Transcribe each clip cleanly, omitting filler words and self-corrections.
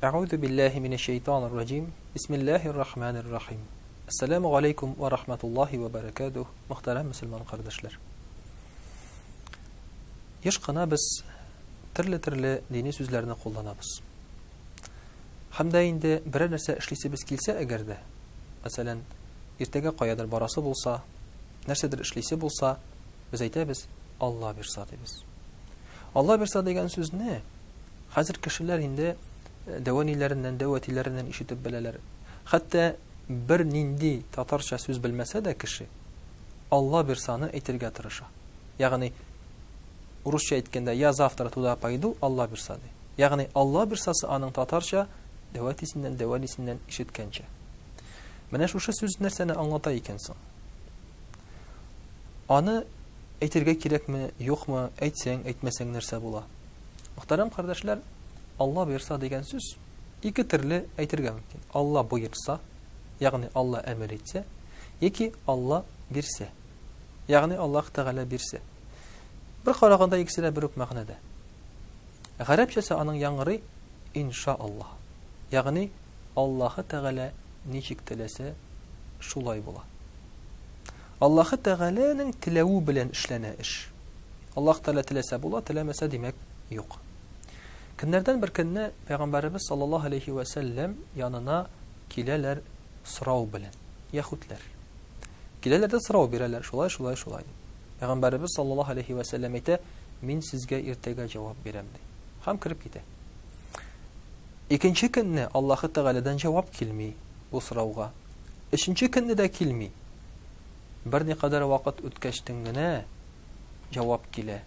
أعوذ بالله من الشيطان الرجيم بسم الله الرحمن الرحيم السلام عليكم ورحمة الله وبركاته محترم مسلمان قردشلر Ешқана біз түрлі дини сөздерді қолданабыз. Хамда инде бір нәрсе эшлисебез килсә әгәрдә, мәсәлән, иртәгә каядыр барасы булса, нәрсәдер эшлисе булса, без әйтәбез, Алла бирса дибез. Алла бирса дигән сүзне хәзер кешеләр инде дәватиләреннән ишетеп беләләр. Хәтта бер нинди татарча сүз белмәсә дә кеше Алла бирсаны әйтергә тырыша. Ягъни урысча әйткәндә я завтра туда пойду, Алла бирса ди. Ягъни Алла бирсасы аның татарча дәватисеннән ишеткәнчә. Менә шушы сүз нәрсәне аңлата икән соң? Аны әйтергә кирәкме, юкмы, әйтсәң, әйтмәсәң нәрсә була? Мөхтәрәм кардәшләр, Алла бирса дигән сүз ике төрле әйтергә мөмкин. Алла буйырса, ягъни Алла әмер итсә, яки Алла бирсә. Ягъни Аллаһ Тәгалә бирсә. Бер караганда икесе дә бер үк мәгънәдә. Гарәпчәсе аның яңгырый иншааллах. Ягъни Аллаһ Тәгалә ничек теләсә шулай була. Аллаһ Тәгаләнең теләүе белән эшләнә эш. Аллаһ Тәгалә теләсә була, теләмәсә димәк юк. Көннәрдән бер көнне Пәйгамбәрбез саллаллаһу алейхи ва сәллям янына киләләр сорау белән. Яһүдләр. Киләләр дә сорау бирәләр, шулай. Пәйгамбәрбез саллаллаһу алейхи ва сәллям әйтә, мин сезгә иртәгә җавап бирәм ди. Һәм кирип китә. Икенче көнне Аллаһ Тәгаләдән җавап килми бу сорауга. Өченче көнне дә килми. Бер никадәр вакыт үткәчтән генә җавап килә.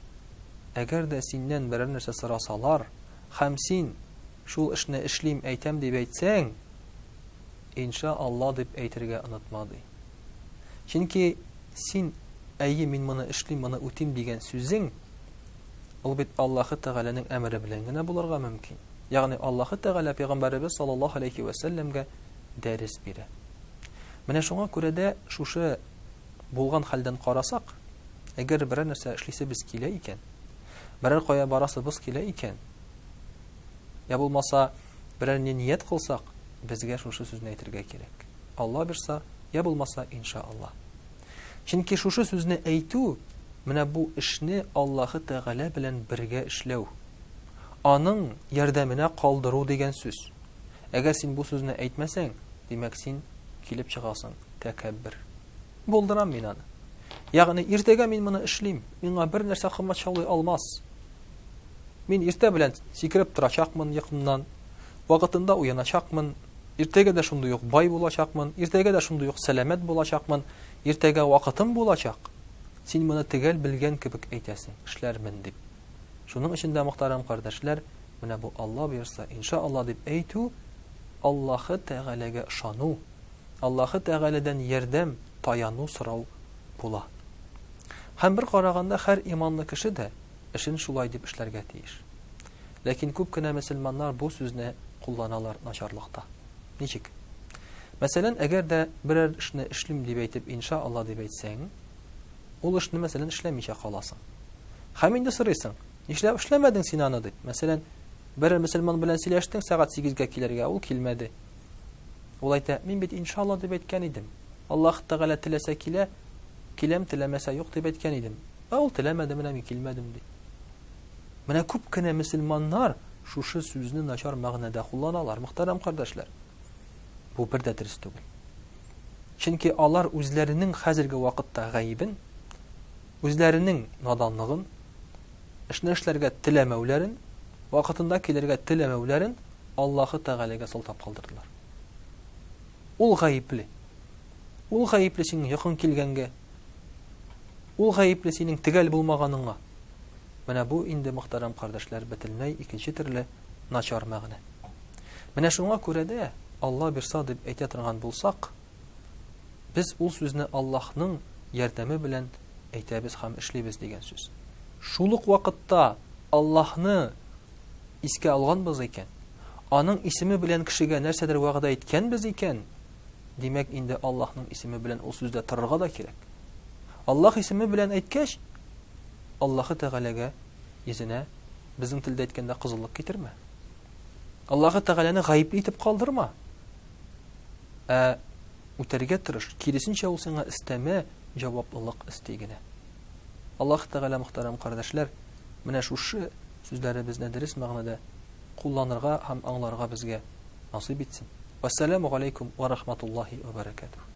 Әгәр дә синнән берәр нәрсә сорасалар, һәм син шул эшне эшлим, әйтәм дип әйтсәң, иншаалла дип әйтергә онытма ди. Чөнки син әйе мин моны эшлим, моны үтим дигән сүзең ул бит Аллаһ Тәгаләнең әмере белән генә булырга мөмкин. Ягъни Аллаһ Тәгалә Пәйгамбәрбез саллаллаһу алейхи ва сәллямгә дәрес бирә. Менә шуңа күрә дә шушы булган хәлдән карасак, әгәр берәр нәрсә эшлисебез килә икән, берәр кая барасыбыз килә икән, я булмаса берәр ният кылсак, безгә шушы сүзне әйтергә кирәк. Алла бирса, я булмаса иншааллах. Чөнки шушы сүзне әйтү, менә бу эшне Аллаһ Тәгалә белән бергә эшләү. Аның ярдәменә калдыру дигән сүз. Әгәр син бу сүзне әйтмәсәң, димәк син килеп чыгасың тәкәббер. Булдырам мин аны. Ягъни иртәгә мин моны эшлим, миңа бер нәрсә кыммат шаулый алмас. Мин иртә белән сикереп торачакмын йокымнан, вакытында уяначакмын, иртәгә дә шундый ук бай булачакмын, иртәгә дә шундый ук сәламәт булачакмын, иртәгә вакытым булачак. Син моны төгәл белгән кебек әйтәсең, эшләрмен дип. Шуның өчен дә мөхтәрәм кардәшләр, менә бу Алла бирса, иншаалла дип әйтү, Аллаһ Тәгаләгә ышану, Аллаһ Тәгаләдән ярдәм, таяну сорау була. Һәм бер караганда һәр иманлы кеше дә эшен шулай дип эшләргә тиеш. Ләкин күп кенә мөселманнар бу сүзне кулланалар начарлыкта. Ничек? Мәсәлән, әгәр дә берәр эшне эшлим дип әйтеп, иншаалла дип әйтсәң, ул эшне мәсәлән эшләмичә каласың. Һәм инде сорыйсың, нишләп эшләмәдең син аны дип. Мәсәлән, берәр мөселман белән сөйләштең, сәгать 8-гә килергә, ул килмәде. Ул әйтә, мин бит иншаалла дип әйткән идем. Аллаһ Тәгалә теләсә килә, киләм, теләмәсә юк дип әйткән идем. Ул теләмәде, менә мин килмәдем ди. Менә күп кенә мөселманнар шушы сүзне начар мәгънәдә кулланалар, мөхтәрәм кардәшләр. Бу бер дә дөрес түгел. Чөнки алар үзләренең хәзерге вакытта гаибен, үзләренең наданлыгын, эшне эшләргә теләмәүләрен, вакытында килергә теләмәүләрен Аллаһ Тәгаләгә сылтап калдырдылар. Ул гаипле. Ул гаипле синең якын килгәнгә. Ул гаипле синең төгәл булмаганыңа. Менә бу инде мөхтәрәм кардәшләр бөтенләй икенче төрле начар мәгънә. Менә шуңа күрә дә Алла бирса дип әйтә торган булсак, без ул сүзне Аллаһның ярдәме белән әйтәбез һәм эшлибез дигән сүз. Шул ук вакытта Аллаһны искә алганбыз икән, аның исеме белән кешегә нәрсәдер вәгъдә иткәнбез икән, димәк инде Аллаһның исеме белән ул сүздә торырга да кирәк. Аллаһ исеме белән әйткәч, Аллаһ Тәгаләгә йөзенә безнең телдә әйткәндә кызыллык китермә. Аллаһы Тәгаләне гаипле итеп калдырма. Үтәргә тырыш. Киресенчә ул сиңа истәмә, җаваплылык исти генә. Аллаһы Тәгалә, мөхтәрәм кардәшләр, менә шушы сүзләребезне дөрес мәгънәдә кулланырга һәм аңларга безгә насыйп итсен. Вассаламу алейкум ва рахматуллаһи ва баракатуһ.